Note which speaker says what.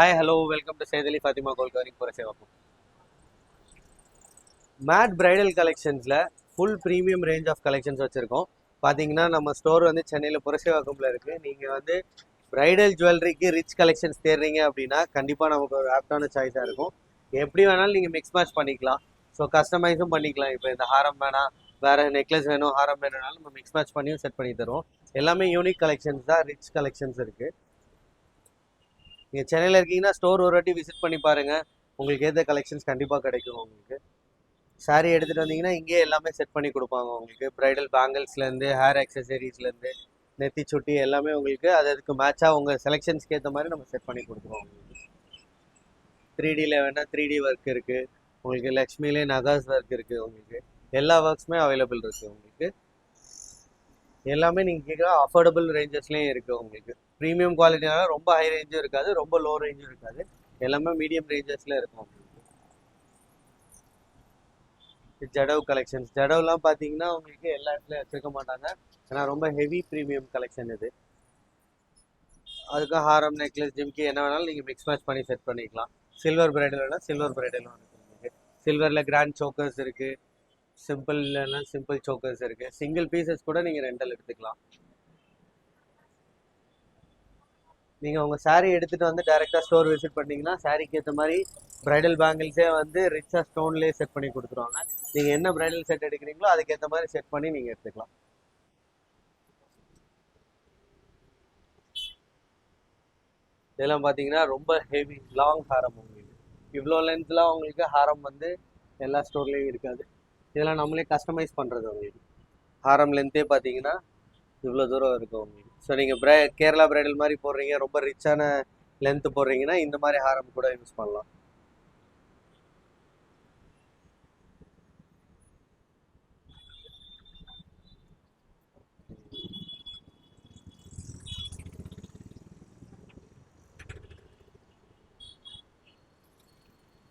Speaker 1: Hi hello welcome to சேதலி Fathima gold covering Purasaiwakkam. Made bridal கலெக்ஷன்ஸில் full premium range of collections வச்சுருக்கோம். பார்த்தீங்கன்னா நம்ம ஸ்டோர் வந்து சென்னையில் புரசேவாக்கமில் இருக்குது. நீங்கள் வந்து பிரைடல் ஜுவல்லரிக்கு ரிச் கலெக்ஷன்ஸ் தேடுறீங்க அப்படின்னா கண்டிப்பாக நமக்கு ஒரு ஆப்டான சாய்ஸாக இருக்கும். எப்படி வேணாலும் நீங்கள் மிக்ஸ் மேட்ச் பண்ணிக்கலாம். ஸோ கஸ்டமைஸும் பண்ணிக்கலாம். இப்போ இந்த ஹாரம் வேணாம், வேறு நெக்லஸ் வேணும், ஹாரம் வேணும்னாலும் நம்ம மிக்ஸ் மேட்ச் பண்ணியும் செட் பண்ணி தருவோம். எல்லாமே யூனிக் கலெக்ஷன்ஸ் தான், ரிச் கலெக்ஷன்ஸ் இருக்குது. நீங்கள் சென்னையில் இருக்கீங்கன்னா ஸ்டோர் ஒரு வாட்டி விசிட் பண்ணி பாருங்கள். உங்களுக்கு ஏற்ற கலெக்ஷன்ஸ் கண்டிப்பாக கிடைக்கும். உங்களுக்கு சாரீ எடுத்துகிட்டு வந்தீங்கன்னா இங்கேயே எல்லாமே செட் பண்ணி கொடுப்பாங்க. உங்களுக்கு ப்ரைடல் பேங்கிள்ஸ்லேருந்து ஹேர் அக்சசரிஸ்லேருந்து நெத்தி சுட்டி எல்லாமே உங்களுக்கு அதுக்கு மேட்சாக உங்கள் செலெக்ஷன்ஸ்க்கு ஏற்ற மாதிரி நம்ம செட் பண்ணி கொடுத்துருவோம். உங்களுக்கு 3Dயில் வேணால் 3D ஒர்க் இருக்குது. உங்களுக்கு லக்ஷ்மிலே நகாஸ் ஒர்க் இருக்குது. உங்களுக்கு எல்லா ஒர்க்ஸுமே அவைலபிள் இருக்குது. உங்களுக்கு எல்லாமே நீங்கள் கேட்குற அஃபோர்டபுள் ரேஞ்சஸ்லேயும் இருக்குது. உங்களுக்கு ப்ரீமியம் குவாலிட்டினால ரொம்ப ஹை ரேஞ்சும் இருக்காது, ரொம்ப லோ ரேஞ்சும் இருக்காது. எல்லாமே மீடியம் ரேஞ்சஸில் இருக்கும். ஜடவ் கலெக்ஷன்ஸ், ஜடவ்லாம் பார்த்தீங்கன்னா உங்களுக்கு எல்லா இடத்துலையும் வச்சுருக்க மாட்டாங்க. ஏன்னா ரொம்ப ஹெவி ப்ரீமியம் கலெக்ஷன் இது. அதுக்கு ஹாரம், நெக்லஸ், ஜிம்கி என்ன வேணாலும் நீங்கள் மிக்ஸ் மேட்ச் பண்ணி செட் பண்ணிக்கலாம். சில்வர் பிரைடல் வேணால் சில்வர் பிரைடலும் இருக்குது. சில்வரில் கிராண்ட் சோக்கர்ஸ் இருக்குது, சிம்பிள்லாம் சிம்பிள் சோக்கர்ஸ் இருக்குது. சிங்கிள் பீசஸ் கூட நீங்கள் ரெண்டல் எடுத்துக்கலாம். நீங்கள் உங்கள் சாரீ எடுத்துகிட்டு வந்து டேரெக்டாக ஸ்டோர் விசிட் பண்ணிங்கன்னா சாரீக்கு ஏற்ற மாதிரி ப்ரைடல் பேங்கிள்ஸே வந்து ரிச்சாக ஸ்டோன்லேயே செட் பண்ணி கொடுத்துருவாங்க. நீங்கள் என்ன ப்ரைடல் செட் எடுக்கிறீங்களோ அதுக்கேற்ற மாதிரி செட் பண்ணி நீங்கள் எடுத்துக்கலாம். இதெல்லாம் பார்த்தீங்கன்னா ரொம்ப ஹெவி லாங் ஹாரம். உங்களுக்கு இவ்வளோ லென்த்லாம் உங்களுக்கு ஹாரம் வந்து எல்லா ஸ்டோர்லேயும் இருக்காது. இதெல்லாம் நம்மளே கஸ்டமைஸ் பண்ணுறது. உங்களுக்கு ஹாரம் லென்த்தே பார்த்தீங்கன்னா இவ்வளோ தூரம் இருக்கும் உங்களுக்கு. ஸோ நீங்கள் கேரளா பிரைடல் மாதிரி போடுறீங்க, ரொம்ப ரிச்சான லென்த்து போடுறீங்கன்னா இந்த மாதிரி ஹாரம் கூட யூஸ் பண்ணலாம்.